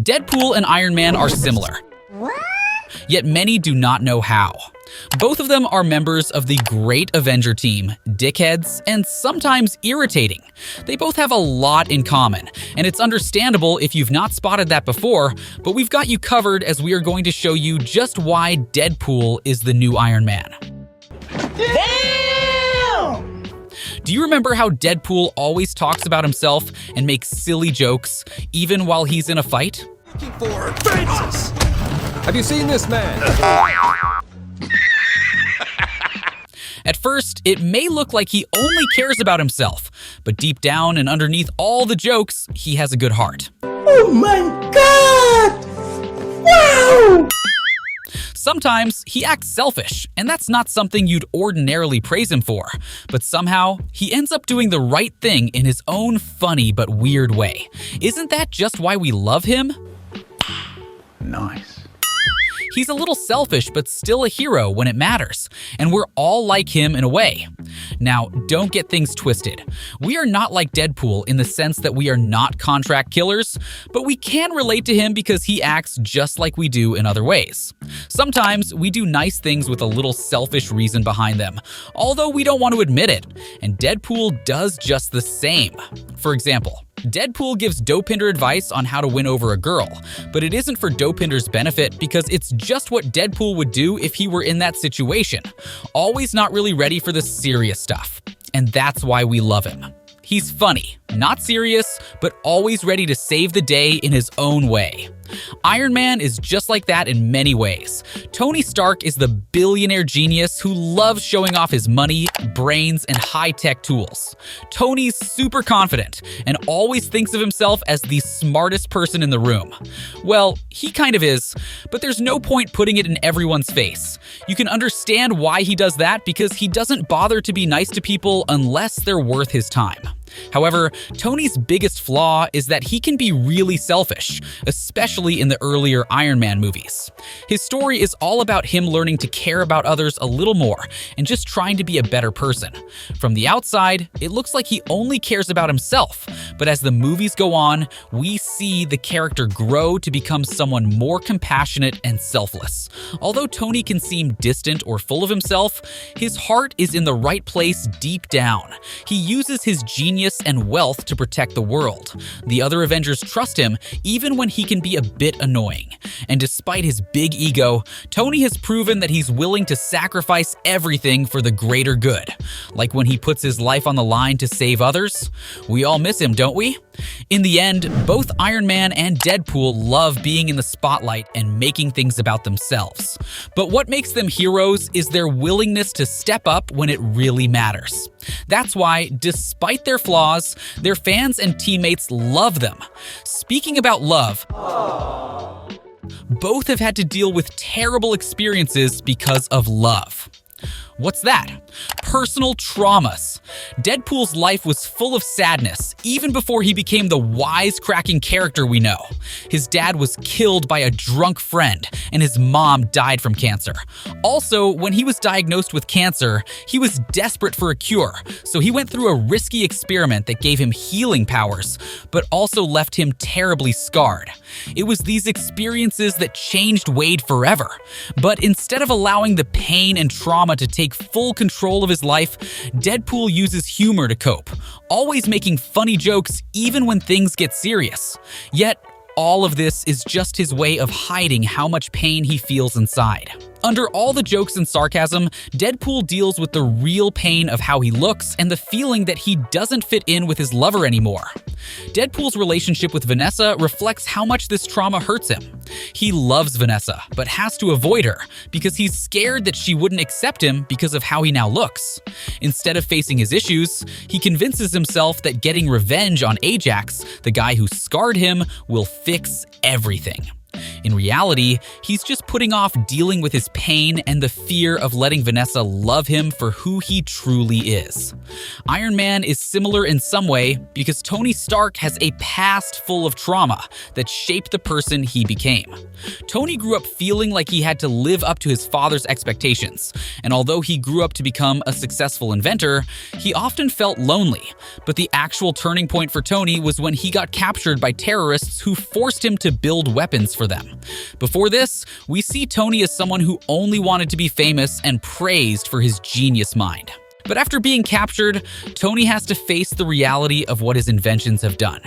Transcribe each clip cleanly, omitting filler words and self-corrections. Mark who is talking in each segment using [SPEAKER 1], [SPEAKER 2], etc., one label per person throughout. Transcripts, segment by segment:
[SPEAKER 1] Deadpool and Iron Man are similar, yet many do not know how. Both of them are members of the great Avenger team, dickheads, and sometimes irritating. They both have a lot in common, and it's understandable if you've not spotted that before, but we've got you covered as we are going to show you just why Deadpool is the new Iron Man.
[SPEAKER 2] Damn!
[SPEAKER 1] Do you remember how Deadpool always talks about himself and makes silly jokes, even while he's in a fight?
[SPEAKER 3] Looking for Francis. Have you seen this man?
[SPEAKER 1] At first, it may look like he only cares about himself, but deep down and underneath all the jokes, he has a good heart.
[SPEAKER 2] Oh my God! Wow!
[SPEAKER 1] Sometimes he acts selfish, and that's not something you'd ordinarily praise him for, but somehow he ends up doing the right thing in his own funny but weird way. Isn't that just why we love him?
[SPEAKER 4] Nice.
[SPEAKER 1] He's a little selfish, but still a hero when it matters, and we're all like him in a way. Now, don't get things twisted. We are not like Deadpool in the sense that we are not contract killers, but we can relate to him because he acts just like we do in other ways. Sometimes we do nice things with a little selfish reason behind them, although we don't want to admit it, and Deadpool does just the same. For example, Deadpool gives Dopinder advice on how to win over a girl, but it isn't for Dopinder's benefit because it's just what Deadpool would do if he were in that situation. Always not really ready for the serious stuff. And that's why we love him. He's funny, not serious, but always ready to save the day in his own way. Iron Man is just like that in many ways. Tony Stark is the billionaire genius who loves showing off his money, brains, and high-tech tools. Tony's super confident and always thinks of himself as the smartest person in the room. Well, he kind of is, but there's no point putting it in everyone's face. You can understand why he does that because he doesn't bother to be nice to people unless they're worth his time. However, Tony's biggest flaw is that he can be really selfish, especially in the earlier Iron Man movies. His story is all about him learning to care about others a little more and just trying to be a better person. From the outside, it looks like he only cares about himself, but as the movies go on, we see the character grow to become someone more compassionate and selfless. Although Tony can seem distant or full of himself, his heart is in the right place deep down. He uses his genius and wealth to protect the world. The other Avengers trust him even when he can be a bit annoying. And despite his big ego, Tony has proven that he's willing to sacrifice everything for the greater good. Like when he puts his life on the line to save others. We all miss him, don't we? In the end, both Iron Man and Deadpool love being in the spotlight and making things about themselves. But what makes them heroes is their willingness to step up when it really matters. That's why, despite their flaws, their fans and teammates love them. Speaking about love, both have had to deal with terrible experiences because of love. What's that? Personal traumas. Deadpool's life was full of sadness, even before he became the wisecracking character we know. His dad was killed by a drunk friend, and his mom died from cancer. Also, when he was diagnosed with cancer, he was desperate for a cure, so he went through a risky experiment that gave him healing powers, but also left him terribly scarred. It was these experiences that changed Wade forever. But instead of allowing the pain and trauma to take full control of his life, Deadpool uses humor to cope, always making funny jokes even when things get serious. Yet, all of this is just his way of hiding how much pain he feels inside. Under all the jokes and sarcasm, Deadpool deals with the real pain of how he looks and the feeling that he doesn't fit in with his lover anymore. Deadpool's relationship with Vanessa reflects how much this trauma hurts him. He loves Vanessa, but has to avoid her because he's scared that she wouldn't accept him because of how he now looks. Instead of facing his issues, he convinces himself that getting revenge on Ajax, the guy who scarred him, will fix everything. In reality, he's just putting off dealing with his pain and the fear of letting Vanessa love him for who he truly is. Iron Man is similar in some way because Tony Stark has a past full of trauma that shaped the person he became. Tony grew up feeling like he had to live up to his father's expectations, and although he grew up to become a successful inventor, he often felt lonely. But the actual turning point for Tony was when he got captured by terrorists who forced him to build weapons for them. Before this, we see Tony as someone who only wanted to be famous and praised for his genius mind. But after being captured, Tony has to face the reality of what his inventions have done.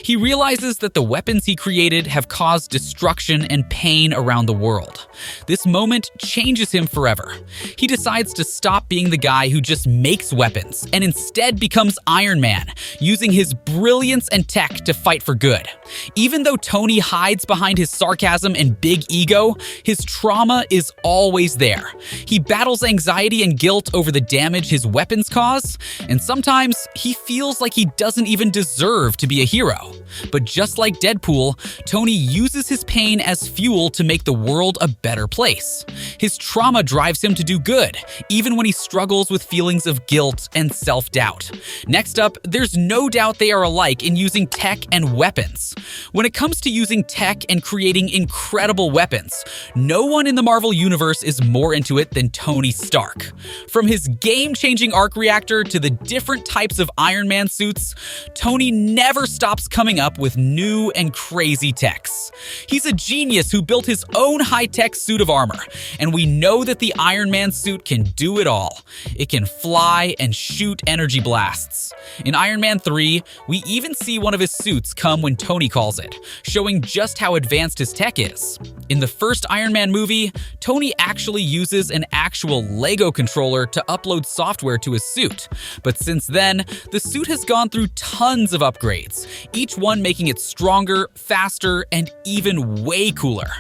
[SPEAKER 1] He realizes that the weapons he created have caused destruction and pain around the world. This moment changes him forever. He decides to stop being the guy who just makes weapons and instead becomes Iron Man, using his brilliance and tech to fight for good. Even though Tony hides behind his sarcasm and big ego, his trauma is always there. He battles anxiety and guilt over the damage his weapons cause, and sometimes he feels like he doesn't even deserve to be a hero. But just like Deadpool, Tony uses his pain as fuel to make the world a better place. His trauma drives him to do good, even when he struggles with feelings of guilt and self-doubt. Next up, there's no doubt they are alike in using tech and weapons. When it comes to using tech and creating incredible weapons, no one in the Marvel Universe is more into it than Tony Stark. From his game-changing arc reactor to the different types of Iron Man suits, Tony never stops coming up with new and crazy techs. He's a genius who built his own high-tech suit of armor, and we know that the Iron Man suit can do it all. It can fly and shoot energy blasts. In Iron Man 3, we even see one of his suits come when Tony calls it, showing just how advanced his tech is. In the first Iron Man movie, Tony actually uses an actual Lego controller to upload software to his suit. But since then, the suit has gone through tons of upgrades, each one making it stronger, faster, and even way cooler.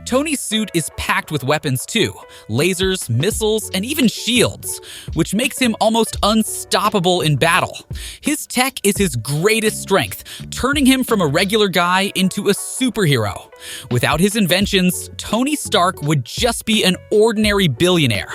[SPEAKER 1] Tony's suit is packed with weapons too, lasers, missiles, and even shields, which makes him almost unstoppable in battle. His tech is his greatest strength, turning him from a regular guy into a superhero. Without his inventions, Tony Stark would just be an ordinary billionaire.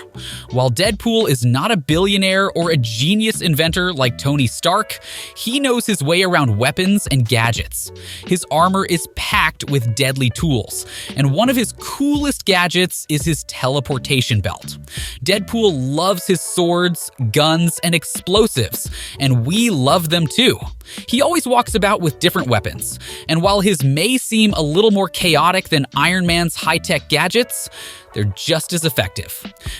[SPEAKER 1] While Deadpool is not a billionaire or a genius inventor like Tony Stark, he knows his way around weapons and gadgets. His armor is packed with deadly tools, and one of his coolest gadgets is his teleportation belt. Deadpool loves his swords, guns, and explosives, and we love them too. He always walks about with different weapons, and while his may seem a little more chaotic than Iron Man's high-tech gadgets, they're just as effective.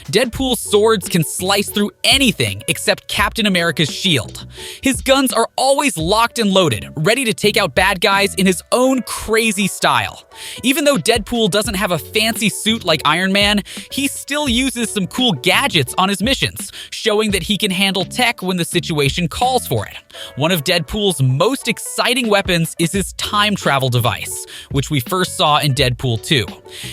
[SPEAKER 1] Deadpool's swords can slice through anything except Captain America's shield. His guns are always locked and loaded, ready to take out bad guys in his own crazy style. Even though Deadpool doesn't have a fancy suit like Iron Man, he still uses some cool gadgets on his missions, showing that he can handle tech when the situation calls for it. One of Deadpool's most exciting weapons is his time travel device, which we first saw in Deadpool 2.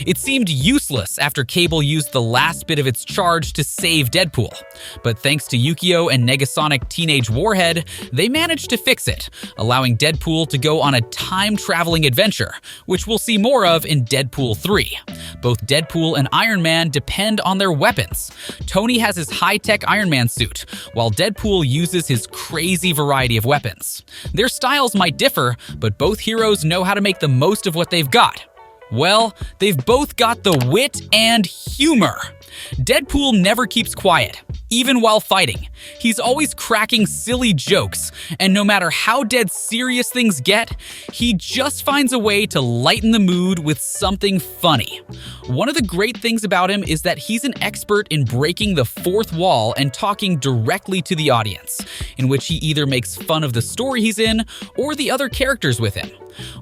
[SPEAKER 1] It seemed useless after Cable used the last bit of its charge to save Deadpool. But thanks to Yukio and Negasonic Teenage Warhead, they managed to fix it, allowing Deadpool to go on a time-traveling adventure, which we'll see more of in Deadpool 3. Both Deadpool and Iron Man depend on their weapons. Tony has his high-tech Iron Man suit, while Deadpool uses his crazy variety of weapons. Their styles might differ, but both heroes know how to make the most of what they've got. Well, they've both got the wit and humor. Deadpool never keeps quiet, even while fighting. He's always cracking silly jokes, and no matter how dead serious things get, he just finds a way to lighten the mood with something funny. One of the great things about him is that he's an expert in breaking the fourth wall and talking directly to the audience, in which he either makes fun of the story he's in or the other characters with him.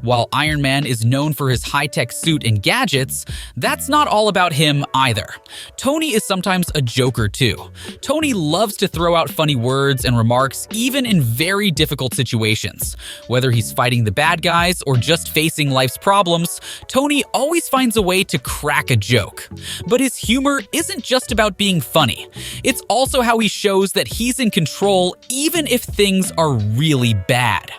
[SPEAKER 1] While Iron Man is known for his high-tech suit and gadgets, that's not all about him either. Tony is sometimes a joker too. Tony loves to throw out funny words and remarks even in very difficult situations. Whether he's fighting the bad guys or just facing life's problems, Tony always finds a way to crack a joke. But his humor isn't just about being funny. It's also how he shows that he's in control even if things are really bad.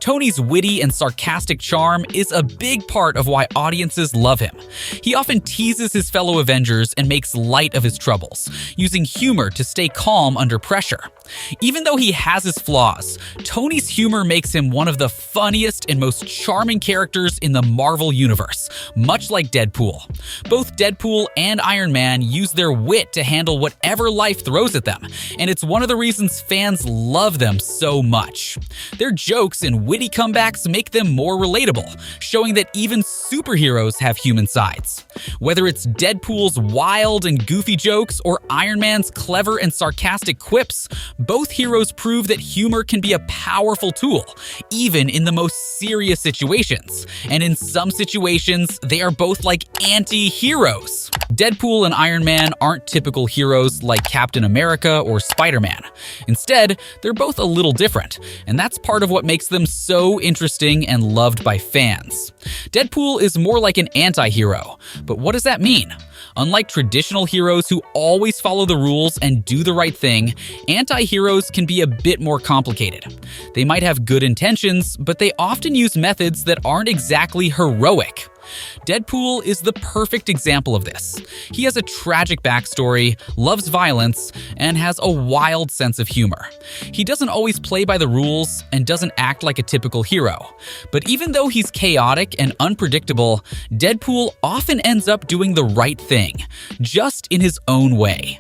[SPEAKER 1] Tony's witty and sarcastic charm is a big part of why audiences love him. He often teases his fellow Avengers and makes light of his troubles, using humor to stay calm under pressure. Even though he has his flaws, Tony's humor makes him one of the funniest and most charming characters in the Marvel Universe, much like Deadpool. Both Deadpool and Iron Man use their wit to handle whatever life throws at them, and it's one of the reasons fans love them so much. Their jokes and witty comebacks make them more relatable, showing that even superheroes have human sides. Whether it's Deadpool's wild and goofy jokes or Iron Man's clever and sarcastic quips, both heroes prove that humor can be a powerful tool, even in the most serious situations. And in some situations, they are both like anti-heroes. Deadpool and Iron Man aren't typical heroes like Captain America or Spider-Man. Instead, they're both a little different, and that's part of what makes them so interesting and loved by fans. Deadpool is more like an anti-hero, but what does that mean? Unlike traditional heroes who always follow the rules and do the right thing, anti-heroes can be a bit more complicated. They might have good intentions, but they often use methods that aren't exactly heroic. Deadpool is the perfect example of this. He has a tragic backstory, loves violence, and has a wild sense of humor. He doesn't always play by the rules and doesn't act like a typical hero. But even though he's chaotic and unpredictable, Deadpool often ends up doing the right thing, just in his own way.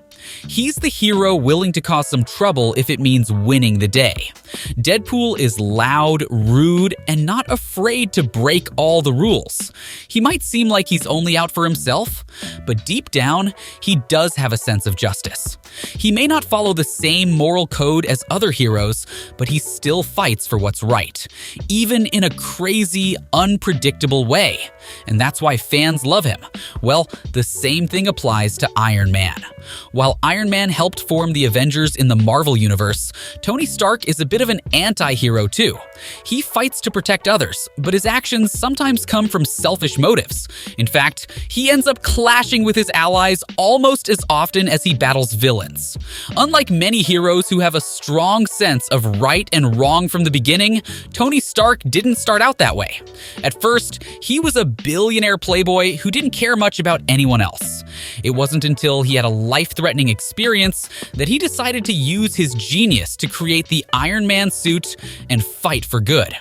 [SPEAKER 1] He's the hero willing to cause some trouble if it means winning the day. Deadpool is loud, rude, and not afraid to break all the rules. He might seem like he's only out for himself, but deep down, he does have a sense of justice. He may not follow the same moral code as other heroes, but he still fights for what's right, even in a crazy, unpredictable way. And that's why fans love him. Well, the same thing applies to Iron Man. While Iron Man helped form the Avengers in the Marvel Universe, Tony Stark is a bit of an anti-hero too. He fights to protect others, but his actions sometimes come from selfish motives. In fact, he ends up clashing with his allies almost as often as he battles villains. Unlike many heroes who have a strong sense of right and wrong from the beginning, Tony Stark didn't start out that way. At first, he was a billionaire playboy who didn't care much about anyone else. It wasn't until he had a life-threatening experience that he decided to use his genius to create the Iron Man suit and fight for good.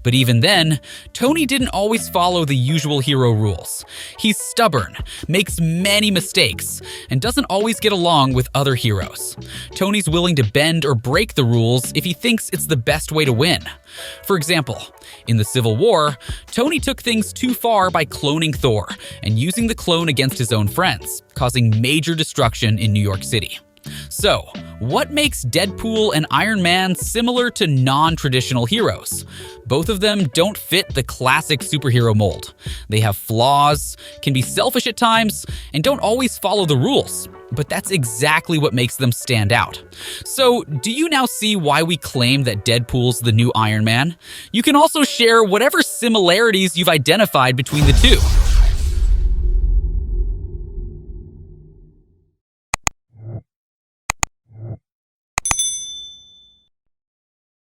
[SPEAKER 1] But even then, Tony didn't always follow the usual hero rules. He's stubborn, makes many mistakes, and doesn't always get along with other heroes. Tony's willing to bend or break the rules if he thinks it's the best way to win. For example, in the Civil War, Tony took things too far by cloning Thor and using the clone against his own friends, causing major destruction in New York City. So, what makes Deadpool and Iron Man similar to non-traditional heroes? Both of them don't fit the classic superhero mold. They have flaws, can be selfish at times, and don't always follow the rules. But that's exactly what makes them stand out. So, do you now see why we claim that Deadpool's the new Iron Man? You can also share whatever similarities you've identified between the two.